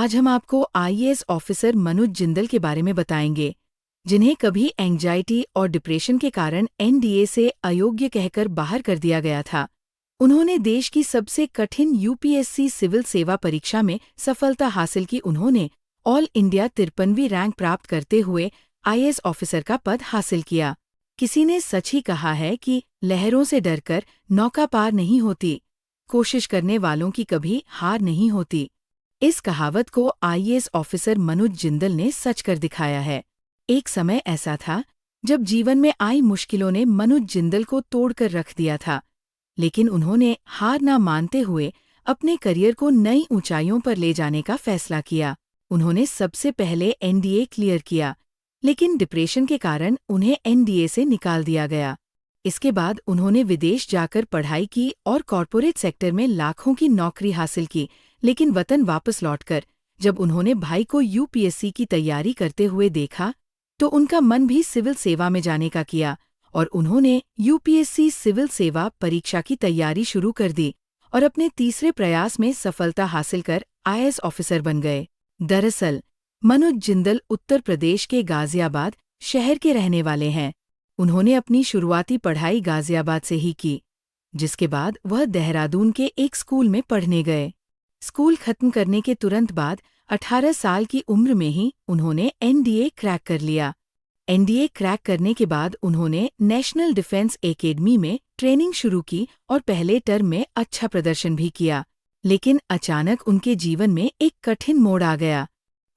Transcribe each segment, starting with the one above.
आज हम आपको आईएएस ऑफिसर मनोज जिंदल के बारे में बताएंगे, जिन्हें कभी एंग्जाइटी और डिप्रेशन के कारण एनडीए से अयोग्य कहकर बाहर कर दिया गया था। उन्होंने देश की सबसे कठिन यूपीएससी सिविल सेवा परीक्षा में सफलता हासिल की। उन्होंने ऑल इंडिया 53वीं रैंक प्राप्त करते हुए आईएएस ऑफिसर का पद हासिल किया। किसी ने सच ही कहा है कि लहरों से डरकर नौका पार नहीं होती, कोशिश करने वालों की कभी हार नहीं होती। इस कहावत को आईएएस ऑफिसर मनोज जिंदल ने सच कर दिखाया है। एक समय ऐसा था जब जीवन में आई मुश्किलों ने मनोज जिंदल को तोड़कर रख दिया था, लेकिन उन्होंने हार ना मानते हुए अपने करियर को नई ऊंचाइयों पर ले जाने का फैसला किया। उन्होंने सबसे पहले एनडीए क्लियर किया, लेकिन डिप्रेशन के कारण उन्हें एनडीए से निकाल दिया गया। इसके बाद उन्होंने विदेश जाकर पढ़ाई की और कॉरपोरेट सेक्टर में लाखों की नौकरी हासिल की, लेकिन वतन वापस लौटकर जब उन्होंने भाई को यूपीएससी की तैयारी करते हुए देखा, तो उनका मन भी सिविल सेवा में जाने का किया और उन्होंने यूपीएससी सिविल सेवा परीक्षा की तैयारी शुरू कर दी और अपने तीसरे प्रयास में सफलता हासिल कर आईएएस ऑफिसर बन गए। दरअसल मनोज जिंदल उत्तर प्रदेश के गाजियाबाद शहर के रहने वाले हैं। उन्होंने अपनी शुरुआती पढ़ाई गाजियाबाद से ही की, जिसके बाद वह देहरादून के एक स्कूल में पढ़ने गए। स्कूल खत्म करने के तुरंत बाद 18 साल की उम्र में ही उन्होंने एनडीए क्रैक कर लिया। एनडीए क्रैक करने के बाद उन्होंने नेशनल डिफेंस एकेडमी में ट्रेनिंग शुरू की और पहले टर्म में अच्छा प्रदर्शन भी किया, लेकिन अचानक उनके जीवन में एक कठिन मोड़ आ गया।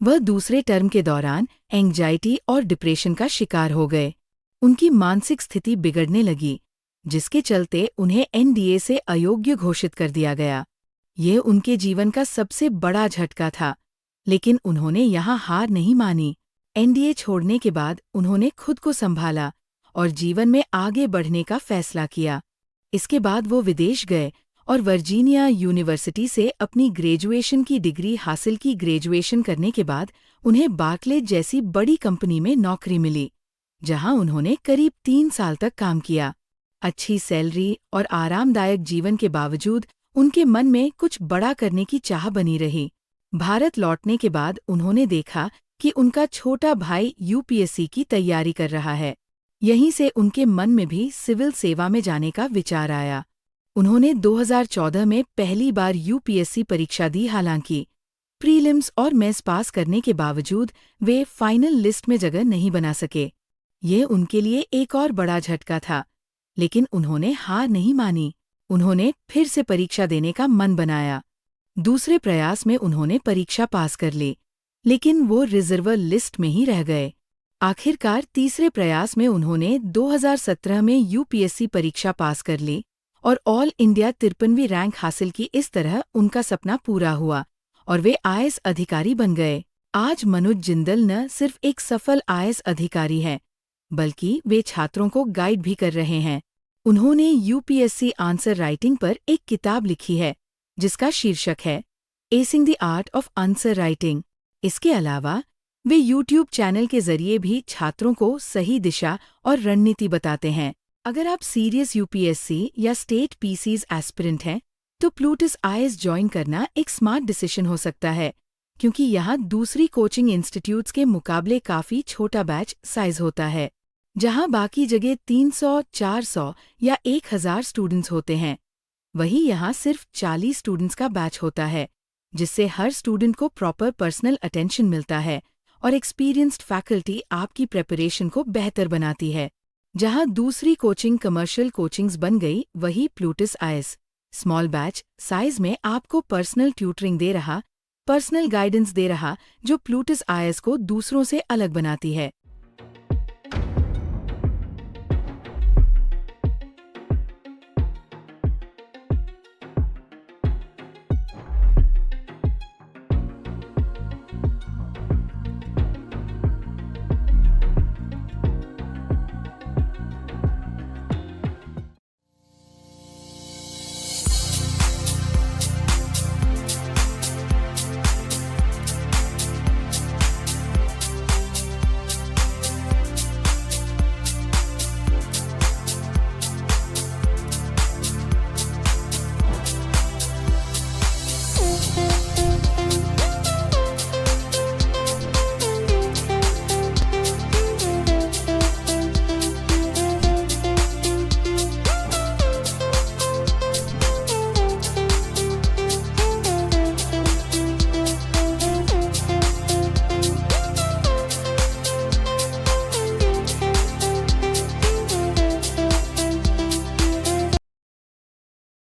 वह दूसरे टर्म के दौरान एंग्जाइटी और डिप्रेशन का शिकार हो गए। उनकी मानसिक स्थिति बिगड़ने लगी, जिसके चलते उन्हें एनडीए से अयोग्य घोषित कर दिया गया। ये उनके जीवन का सबसे बड़ा झटका था, लेकिन उन्होंने यहाँ हार नहीं मानी। एनडीए छोड़ने के बाद उन्होंने खुद को संभाला और जीवन में आगे बढ़ने का फैसला किया। इसके बाद वो विदेश गए और वर्जीनिया यूनिवर्सिटी से अपनी ग्रेजुएशन की डिग्री हासिल की। ग्रेजुएशन करने के बाद उन्हें बार्कले जैसी बड़ी कंपनी में नौकरी मिली, जहां उन्होंने करीब 3 साल तक काम किया। अच्छी सैलरी और आरामदायक जीवन के बावजूद उनके मन में कुछ बड़ा करने की चाह बनी रही। भारत लौटने के बाद उन्होंने देखा कि उनका छोटा भाई यूपीएससी की तैयारी कर रहा है। यहीं से उनके मन में भी सिविल सेवा में जाने का विचार आया। उन्होंने 2014 में पहली बार यूपीएससी परीक्षा दी। हालांकि प्रीलिम्स और मेंस पास करने के बावजूद वे फाइनल लिस्ट में जगह नहीं बना सके। ये उनके लिए एक और बड़ा झटका था, लेकिन उन्होंने हार नहीं मानी। उन्होंने फिर से परीक्षा देने का मन बनाया। दूसरे प्रयास में उन्होंने परीक्षा पास कर ली, लेकिन वो रिजर्वर लिस्ट में ही रह गए। आखिरकार तीसरे प्रयास में उन्होंने 2017 में यूपीएससी परीक्षा पास कर ली और ऑल इंडिया 53वीं रैंक हासिल की। इस तरह उनका सपना पूरा हुआ और वे आईएएस अधिकारी बन गए। आज मनोज जिंदल न सिर्फ एक सफल आईएएस अधिकारी हैं, बल्कि वे छात्रों को गाइड भी कर रहे हैं। उन्होंने यूपीएससी आंसर राइटिंग पर एक किताब लिखी है, जिसका शीर्षक है acing the art of answer writing. इसके अलावा वे यूट्यूब चैनल के जरिए भी छात्रों को सही दिशा और रणनीति बताते हैं। अगर आप सीरियस यूपीएससी या स्टेट पीसीज एस्पिरेंट हैं, तो प्लूटस आईएएस ज्वाइन करना एक स्मार्ट डिसीजन हो सकता है, क्योंकि यहाँ दूसरी कोचिंग इंस्टीट्यूट्स के मुकाबले काफ़ी छोटा बैच साइज होता है। जहाँ बाकी जगह 300, 400 या 1000 स्टूडेंट्स होते हैं, वहीं यहाँ सिर्फ 40 स्टूडेंट्स का बैच होता है, जिससे हर स्टूडेंट को प्रॉपर पर्सनल अटेंशन मिलता है और एक्सपीरियंस्ड फैकल्टी आपकी प्रेपरेशन को बेहतर बनाती है। जहाँ दूसरी कोचिंग कमर्शियल कोचिंग्स बन गई, वही Plutus IAS small batch size में आपको पर्सनल ट्यूटरिंग दे रहा, पर्सनल गाइडेंस दे रहा, जो प्लूटस आईएएस को दूसरों से अलग बनाती है।